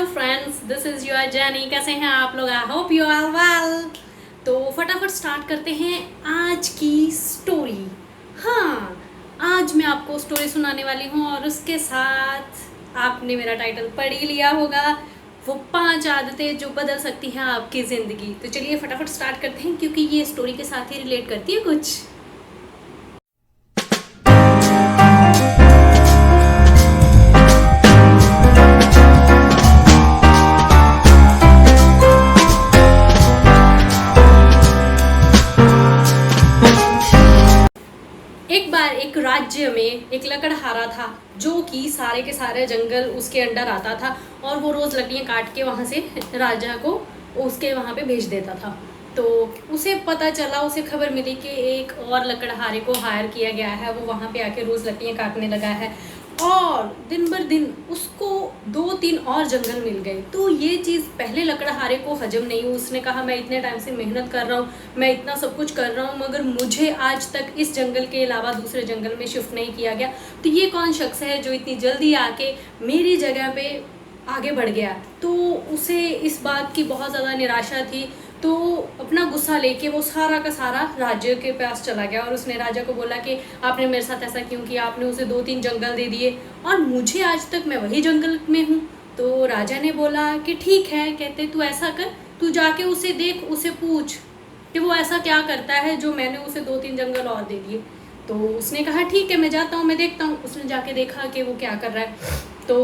Hello friends, this is your journey. कैसे हैं आप लोग? I hope you are well. तो फटाफट स्टार्ट करते हैं आज की स्टोरी। हाँ, आज मैं आपको स्टोरी सुनाने वाली हूँ और उसके साथ आपने मेरा टाइटल पढ़ ही लिया होगा, वो 5 आदतें जो बदल सकती हैं आपकी ज़िंदगी। तो चलिए फटाफट स्टार्ट करते हैं क्योंकि ये स्टोरी के साथ ही रिलेट करती है कुछ। एक बार एक राज्य में एक लकड़हारा था जो कि सारे के सारे जंगल उसके अंडर आता था और वो रोज़ लकड़ियाँ काट के वहाँ से राजा को उसके वहाँ पे भेज देता था। तो उसे पता चला, उसे खबर मिली कि एक और लकड़हारे को हायर किया गया है, वो वहाँ पे आके रोज़ लकड़ियाँ काटने लगा है और दिन भर दिन उसको 2-3 और जंगल मिल गए। तो ये चीज़ पहले लकड़हारे को हजम नहीं हुई। उसने कहा मैं इतने टाइम से मेहनत कर रहा हूँ, मैं इतना सब कुछ कर रहा हूँ, मगर मुझे आज तक इस जंगल के अलावा दूसरे जंगल में शिफ्ट नहीं किया गया। तो ये कौन शख्स है जो इतनी जल्दी आके मेरी जगह पे आगे बढ़ गया? तो उसे इस बात की बहुत ज़्यादा निराशा थी। तो अपना गुस्सा लेके वो सारा का सारा राज्य के पास चला गया और उसने राजा को बोला कि आपने मेरे साथ ऐसा क्यों किया? आपने उसे 2-3 जंगल दे दिए और मुझे आज तक मैं वही जंगल में हूँ। तो राजा ने बोला कि ठीक है, कहते तू ऐसा कर, तू जाके उसे देख, उसे पूछ कि वो ऐसा क्या करता है जो मैंने उसे 2-3 जंगल और दे दिए। तो उसने कहा ठीक है, मैं जाता हूँ, मैं देखता हूँ। उसने जाके देखा कि वो क्या कर रहा है। तो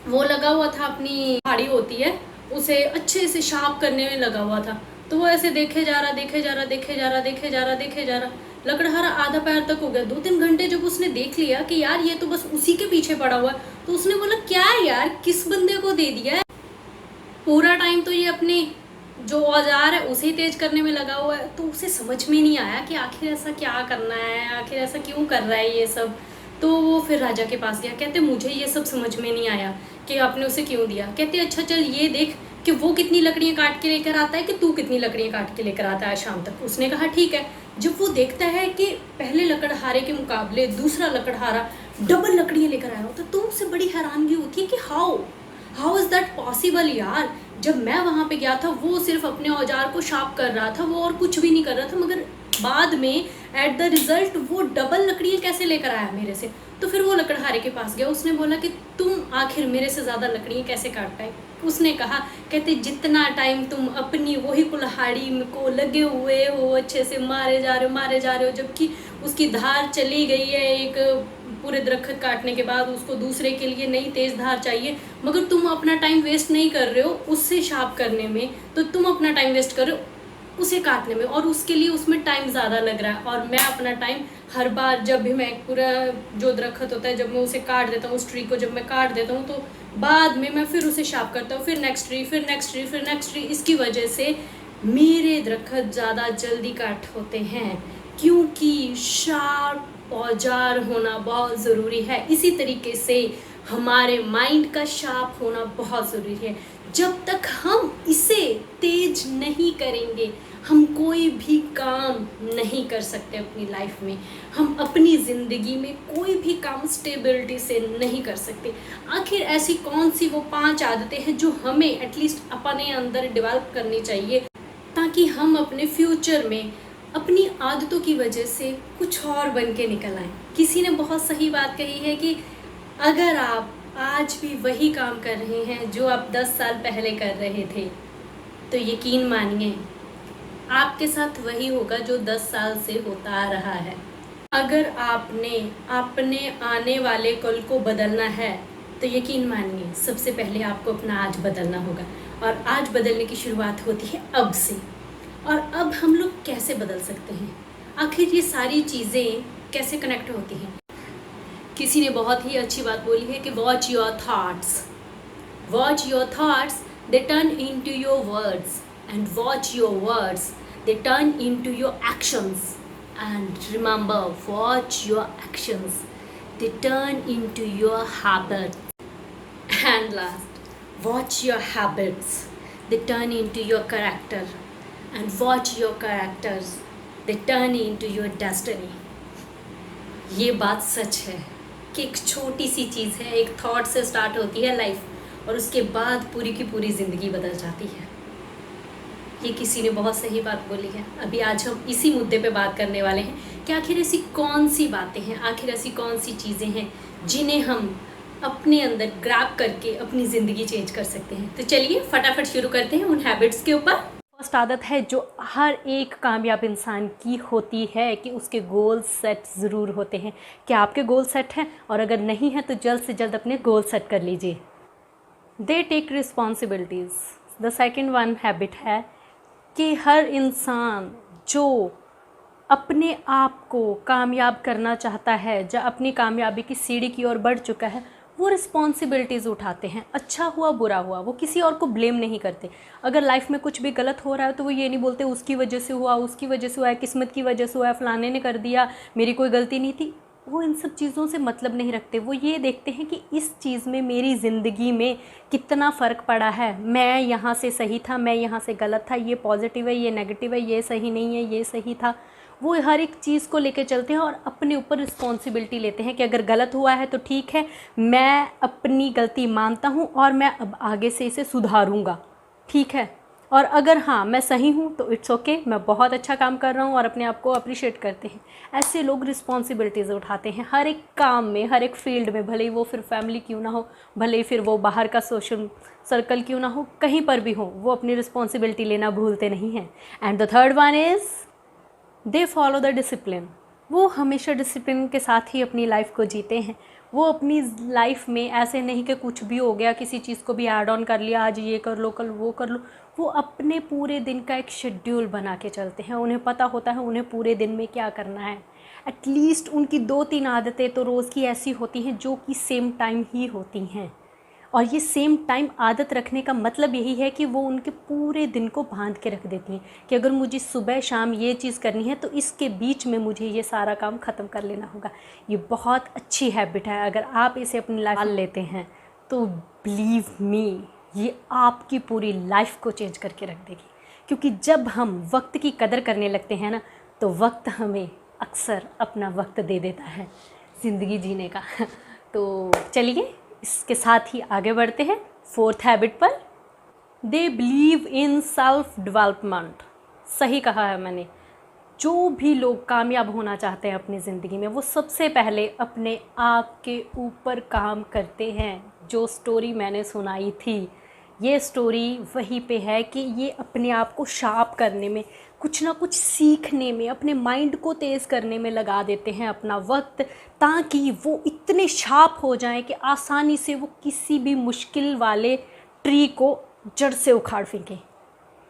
वो लगा हुआ था, अपनी पहाड़ी होती है उसे अच्छे से शार्प करने में लगा हुआ था। तो वो ऐसे देखे जा रहा, देखे जा रहा, देखे जा रहा, देखे जा रहा, देखे जा रहा। लकड़हारा आधा पैर तक हो गया। 2-3 घंटे जब उसने देख लिया कि यार ये तो बस उसी के पीछे पड़ा हुआ है, तो उसने बोला क्या यार, किस बंदे को दे दिया है? पूरा टाइम तो ये अपने जो औजार है उसे ही तेज करने में लगा हुआ है। तो उसे समझ में नहीं आया कि आखिर ऐसा क्या करना है, आखिर ऐसा क्यों कर रहा है ये सब। तो वो फिर राजा के पास गया, कहते मुझे ये सब समझ में नहीं आया कि आपने उसे क्यों दिया। कहते अच्छा चल ये देख कि वो कितनी लकड़ियाँ काट के लेकर आता है कि तू कितनी लकड़ियाँ काट के लेकर आता है शाम तक। उसने कहा ठीक है। जब वो देखता है कि पहले लकड़हारे के मुकाबले दूसरा लकड़हारा डबल लकड़ियाँ लेकर आया होता, तो उसे बड़ी हैरानगी होती है कि हाउ इज़ दैट पॉसिबल यार। जब मैं वहाँ पे गया था वो सिर्फ अपने औजार को शार्प कर रहा था, वो और कुछ भी नहीं कर रहा था, मगर बाद में एट द रिजल्ट वो डबल लकड़ियाँ कैसे लेकर आया मेरे से। तो फिर वो लकड़हारे के पास गया, उसने बोला कि तुम आखिर मेरे से ज़्यादा लकड़ियाँ कैसे काट पाए? उसने कहा, कहते जितना टाइम तुम अपनी वही कुल्हाड़ी को लगे हुए हो, अच्छे से मारे जा रहे हो, जबकि उसकी धार चली गई है, एक पूरे दरख्त काटने के बाद उसको दूसरे के लिए नई तेज़ धार चाहिए, मगर तुम अपना टाइम वेस्ट नहीं कर रहे हो उससे शार्प करने में, तो तुम अपना टाइम वेस्ट कर रहे हो उसे काटने में और उसके लिए उसमें टाइम ज़्यादा लग रहा है। और मैं अपना टाइम हर बार जब भी मैं पूरा जो दरख्त होता है जब मैं उसे काट देता हूँ, उस ट्री को जब मैं काट देता हूँ, तो बाद में मैं फिर उसे शार्प करता हूँ, फिर नेक्स्ट ट्री, फिर नेक्स्ट ट्री, फिर नेक्स्ट ट्री। इसकी वजह से मेरे दरख्त ज़्यादा जल्दी काट होते हैं क्योंकि शार्प औजार होना बहुत ज़रूरी है। इसी तरीके से हमारे माइंड का शार्प होना बहुत ज़रूरी है। जब तक हम इसे तेज नहीं करेंगे हम कोई भी काम नहीं कर सकते अपनी लाइफ में। हम अपनी ज़िंदगी में कोई भी काम स्टेबिलिटी से नहीं कर सकते। आखिर ऐसी कौन सी वो 5 आदतें हैं जो हमें एटलीस्ट अपने अंदर डेवलप करनी चाहिए ताकि हम अपने फ्यूचर में अपनी आदतों की वजह से कुछ और बन के निकल आएँ। किसी ने बहुत सही बात कही है कि अगर आप आज भी वही काम कर रहे हैं जो आप 10 साल पहले कर रहे थे, तो यकीन मानिए आपके साथ वही होगा जो 10 साल से होता आ रहा है। अगर आपने अपने आने वाले कल को बदलना है तो यकीन मानिए सबसे पहले आपको अपना आज बदलना होगा और आज बदलने की शुरुआत होती है अब से। और अब हम लोग कैसे बदल सकते हैं? आखिर ये सारी चीज़ें कैसे कनेक्ट होती हैं? किसी ने बहुत ही अच्छी बात बोली है कि watch your thoughts they turn into your words and watch your words they turn into your actions and remember watch your actions they turn into your habits and last watch your habits they turn into your character and watch your characters they turn into your destiny. ये बात सच है कि एक छोटी सी चीज़ है, एक thought से start होती है लाइफ और उसके बाद पूरी की पूरी ज़िंदगी बदल जाती है। ये किसी ने बहुत सही बात बोली है। अभी आज हम इसी मुद्दे पे बात करने वाले हैं कि आखिर ऐसी कौन सी बातें हैं, आखिर ऐसी कौन सी चीज़ें हैं जिन्हें हम अपने अंदर ग्रैब करके अपनी ज़िंदगी चेंज कर सकते हैं। तो चलिए फटाफट शुरू करते हैं उन हैबिट्स के ऊपर। फर्स्ट आदत है जो हर एक कामयाब इंसान की होती है कि उसके गोल सेट ज़रूर होते हैं। क्या आपके गोल सेट हैं? और अगर नहीं है तो जल्द से जल्द अपने गोल सेट कर लीजिए। They take responsibilities. The second one habit है कि हर इंसान जो अपने आप को कामयाब करना चाहता है, जो अपनी कामयाबी की सीढ़ी की ओर बढ़ चुका है, वो रिस्पॉन्सिबिलिटीज़ उठाते हैं। अच्छा हुआ बुरा हुआ, वो किसी और को ब्लेम नहीं करते। अगर लाइफ में कुछ भी गलत हो रहा है तो वो ये नहीं बोलते उसकी वजह से हुआ, उसकी वजह से हुआ है, किस्मत की वजह से हुआ है, फलाने ने कर दिया, मेरी कोई गलती नहीं थी। वो इन सब चीज़ों से मतलब नहीं रखते। वो ये देखते हैं कि इस चीज़ में मेरी ज़िंदगी में कितना फ़र्क पड़ा है, मैं यहाँ से सही था, मैं यहाँ से गलत था, ये पॉजिटिव है, ये नेगेटिव है, ये सही नहीं है, ये सही था। वो हर एक चीज़ को लेकर चलते हैं और अपने ऊपर रिस्पॉन्सिबिलिटी लेते हैं कि अगर गलत हुआ है तो ठीक है, मैं अपनी गलती मानता हूँ और मैं अब आगे से इसे सुधारूँगा, ठीक है। और अगर हाँ मैं सही हूँ तो इट्स ओके, मैं बहुत अच्छा काम कर रहा हूँ, और अपने आप को अप्रिशिएट करते हैं। ऐसे लोग रिस्पॉन्सिबिलिटीज़ उठाते हैं हर एक काम में, हर एक फील्ड में, भले ही वो फिर फैमिली क्यों ना हो, भले ही फिर वो बाहर का सोशल सर्कल क्यों ना हो, कहीं पर भी हो, वो अपनी रिस्पॉन्सिबिलिटी लेना भूलते नहीं हैं। And the third one is they follow the discipline. वो हमेशा डिसिप्लिन के साथ ही अपनी लाइफ को जीते हैं। वो अपनी लाइफ में ऐसे नहीं कि कुछ भी हो गया, किसी चीज़ को भी ऐड ऑन कर लिया, आज ये कर लो, कल वो कर लो। वो अपने पूरे दिन का एक शेड्यूल बना के चलते हैं। उन्हें पता होता है उन्हें पूरे दिन में क्या करना है। एटलीस्ट उनकी 2-3 आदतें तो रोज़ की ऐसी होती हैं जो कि सेम टाइम ही होती हैं। और ये सेम टाइम आदत रखने का मतलब यही है कि वो उनके पूरे दिन को बांध के रख देती हैं कि अगर मुझे सुबह शाम ये चीज़ करनी है तो इसके बीच में मुझे ये सारा काम ख़त्म कर लेना होगा। ये बहुत अच्छी हैबिट है। अगर आप इसे अपनी लाइफ में लेते हैं तो बिलीव मी, ये आपकी पूरी लाइफ को चेंज करके रख देगी। क्योंकि जब हम वक्त की कदर करने लगते हैं ना, तो वक्त हमें अक्सर अपना वक्त दे देता है ज़िंदगी जीने का। तो चलिए इसके साथ ही आगे बढ़ते हैं फोर्थ हैबिट पर। They believe in self development. सही कहा है मैंने। जो भी लोग कामयाब होना चाहते हैं अपनी ज़िंदगी में, वो सबसे पहले अपने आप के ऊपर काम करते हैं। जो स्टोरी मैंने सुनाई थी, ये स्टोरी वहीं पे है कि ये अपने आप को शार्प करने में, कुछ ना कुछ सीखने में, अपने माइंड को तेज़ करने में लगा देते हैं अपना वक्त, ताकि वो इतने शार्प हो जाएं कि आसानी से वो किसी भी मुश्किल वाले ट्री को जड़ से उखाड़ फेंकें।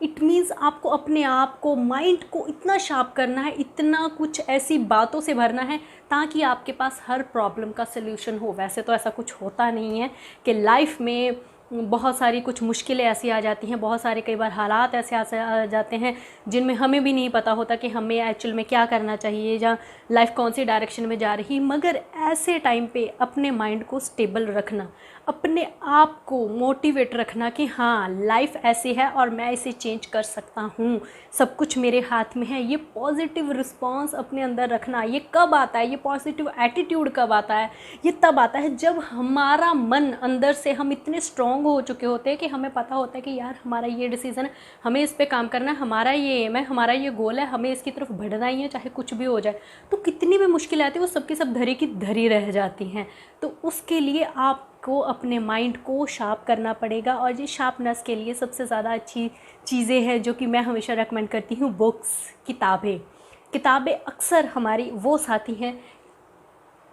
इट मीन्स आपको अपने आप को, माइंड को इतना शार्प करना है, इतना कुछ ऐसी बातों से भरना है ताकि आपके पास हर प्रॉब्लम का सल्यूशन हो। वैसे तो ऐसा कुछ होता नहीं है कि लाइफ में बहुत सारी कुछ मुश्किलें ऐसी आ जाती हैं, बहुत सारे कई बार हालात ऐसे आ जाते हैं जिनमें हमें भी नहीं पता होता कि हमें एक्चुअल में क्या करना चाहिए या लाइफ कौन सी डायरेक्शन में जा रही। मगर ऐसे टाइम पे अपने माइंड को स्टेबल रखना, अपने आप को मोटिवेट रखना कि हाँ लाइफ ऐसी है और मैं इसे चेंज कर सकता हूँ, सब कुछ मेरे हाथ में है। ये पॉजिटिव रिस्पॉन्स अपने अंदर रखना, ये कब आता है, ये पॉजिटिव एटीट्यूड कब आता है? ये तब आता है जब हमारा मन अंदर से, हम इतने स्ट्रॉन्ग हो चुके होते हैं कि हमें पता होता है कि यार हमारा ये डिसीज़न है, हमें इस पे काम करना है, हमारा ये एम है, हमारा ये गोल है, हमें इसकी तरफ बढ़ना ही है, चाहे कुछ भी हो जाए। तो कितनी भी मुश्किल आती है वो सबकी सब धरी की धरी रह जाती हैं। तो उसके लिए आपको अपने माइंड को शार्प करना पड़ेगा। और ये शार्पनेस के लिए सबसे ज़्यादा अच्छी चीज़ें हैं जो कि मैं हमेशा रेकमेंड करती हूँ, बुक्स, किताबें। किताबें अक्सर हमारी वो साथी हैं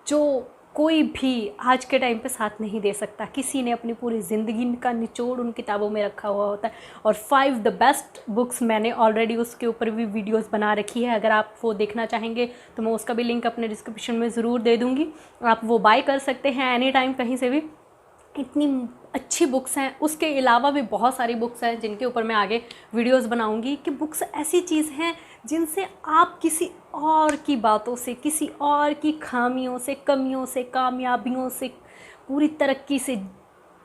जो कोई भी आज के टाइम पे साथ नहीं दे सकता। किसी ने अपनी पूरी ज़िंदगी का निचोड़ उन किताबों में रखा हुआ होता है। और 5 द बेस्ट बुक्स मैंने ऑलरेडी उसके ऊपर भी वीडियोस बना रखी है। अगर आप वो देखना चाहेंगे तो मैं उसका भी लिंक अपने डिस्क्रिप्शन में ज़रूर दे दूँगी। आप वो बाय कर सकते हैं एनी टाइम, कहीं से भी। इतनी अच्छी बुक्स हैं। उसके अलावा भी बहुत सारी बुक्स हैं जिनके ऊपर मैं आगे वीडियोस बनाऊंगी कि बुक्स ऐसी चीज़ हैं जिनसे आप किसी और की बातों से, किसी और की खामियों से, कमियों से, कामयाबियों से, पूरी तरक्की से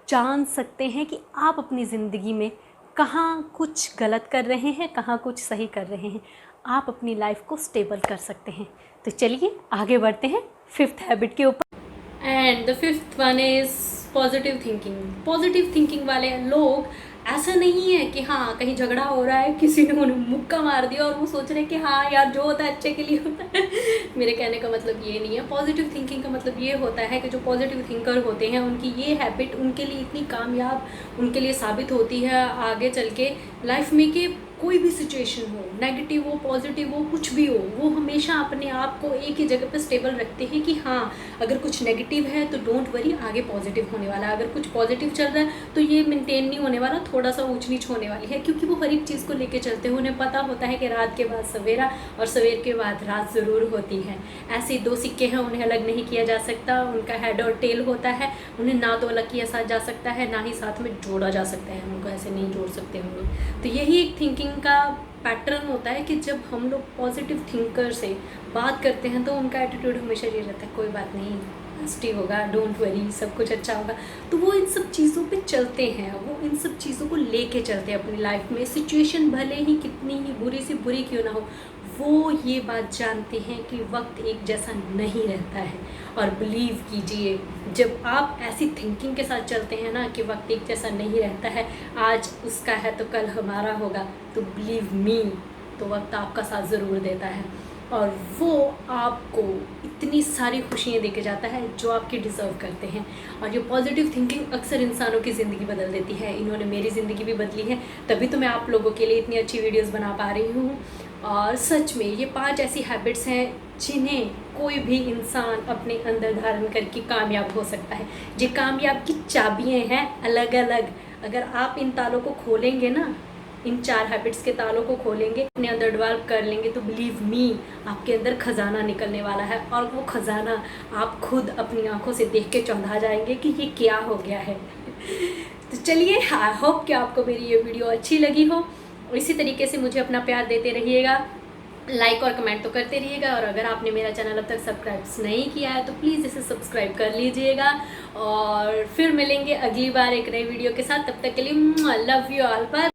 जान सकते हैं कि आप अपनी ज़िंदगी में कहाँ कुछ गलत कर रहे हैं, कहाँ कुछ सही कर रहे हैं। आप अपनी लाइफ को स्टेबल कर सकते हैं। तो चलिए आगे बढ़ते हैं 5th हैबिट के ऊपर। And the 5th one is positive thinking वाले लोग, ऐसा नहीं है कि हाँ कहीं झगड़ा हो रहा है, किसी ने उन्हें मुक्का मार दिया और वो सोच रहे हैं कि हाँ यार जो होता है अच्छे के लिए होता है। मेरे कहने का मतलब ये नहीं है। पॉजिटिव थिंकिंग का मतलब ये होता है कि जो पॉजिटिव थिंकर होते हैं उनकी ये हैबिट उनके लिए इतनी कामयाब उनके लिए साबित होती है आगे चल के लाइफ में कि कोई भी सिचुएशन हो, नेगेटिव हो पॉजिटिव हो कुछ भी हो, वो हमेशा अपने आप को एक ही जगह पर स्टेबल रखते हैं कि हाँ अगर कुछ नेगेटिव है तो डोंट वरी, आगे पॉजिटिव होने वाला है। अगर कुछ पॉजिटिव चल रहा है तो ये मेंटेन नहीं होने वाला, थोड़ा सा ऊंच नीच होने वाली है, क्योंकि वो हर एक चीज़ को लेके चलते हैं। उन्हें पता होता है कि रात के बाद सवेरा और सवेर के बाद रात ज़रूर होती है। ऐसे दो सिक्के हैं, उन्हें अलग नहीं किया जा सकता। उनका हेड और टेल होता है, उन्हें ना तो अलग किया जा सकता है ना ही साथ में जोड़ा जा सकता है। उनको ऐसे नहीं जोड़ सकते हम लोग। तो यही एक थिंकिंग का पैटर्न होता है कि जब हम लोग पॉजिटिव थिंकर से बात करते हैं तो उनका एटीट्यूड हमेशा ये रहता है कोई बात नहीं, पॉजिटिव होगा, डोंट वरी, सब कुछ अच्छा होगा। तो वो इन सब चीज़ों पे चलते हैं, वो इन सब चीज़ों को लेके चलते हैं अपनी लाइफ में। सिचुएशन भले ही कितनी ही बुरी से बुरी क्यों ना हो, वो ये बात जानते हैं कि वक्त एक जैसा नहीं रहता है। और बिलीव कीजिए, जब आप ऐसी थिंकिंग के साथ चलते हैं ना कि वक्त एक जैसा नहीं रहता है, आज उसका है तो कल हमारा होगा, तो बिलीव मी, तो वक्त आपका साथ ज़रूर देता है और वो आपको इतनी सारी खुशियाँ दे के जाता है जो आपकी डिज़र्व करते हैं। और ये पॉजिटिव थिंकिंग अक्सर इंसानों की ज़िंदगी बदल देती है। इन्होंने मेरी ज़िंदगी भी बदली है, तभी तो मैं आप लोगों के लिए इतनी अच्छी वीडियोस बना पा रही हूँ। और सच में ये 5 ऐसी हैबिट्स हैं जिन्हें कोई भी इंसान अपने अंदर धारण करके कामयाब हो सकता है। ये कामयाब की चाबियाँ हैं अलग अलग। अगर आप इन तालों को खोलेंगे ना, इन 4 हैबिट्स के तालों को खोलेंगे, अपने अंदर डेवलप कर लेंगे, तो बिलीव मी आपके अंदर खजाना निकलने वाला है। और वो खजाना आप खुद अपनी आंखों से देख के चौंधा जाएंगे कि ये क्या हो गया है। तो चलिए, आई होप कि आपको मेरी ये वीडियो अच्छी लगी हो। इसी तरीके से मुझे अपना प्यार देते रहिएगा, लाइक और कमेंट तो करते रहिएगा। और अगर आपने मेरा चैनल अब तक सब्सक्राइब नहीं किया है तो प्लीज़ इसे सब्सक्राइब कर लीजिएगा। और फिर मिलेंगे अगली बार एक नई वीडियो के साथ। तब तक के लिए लव यू ऑल। बाय।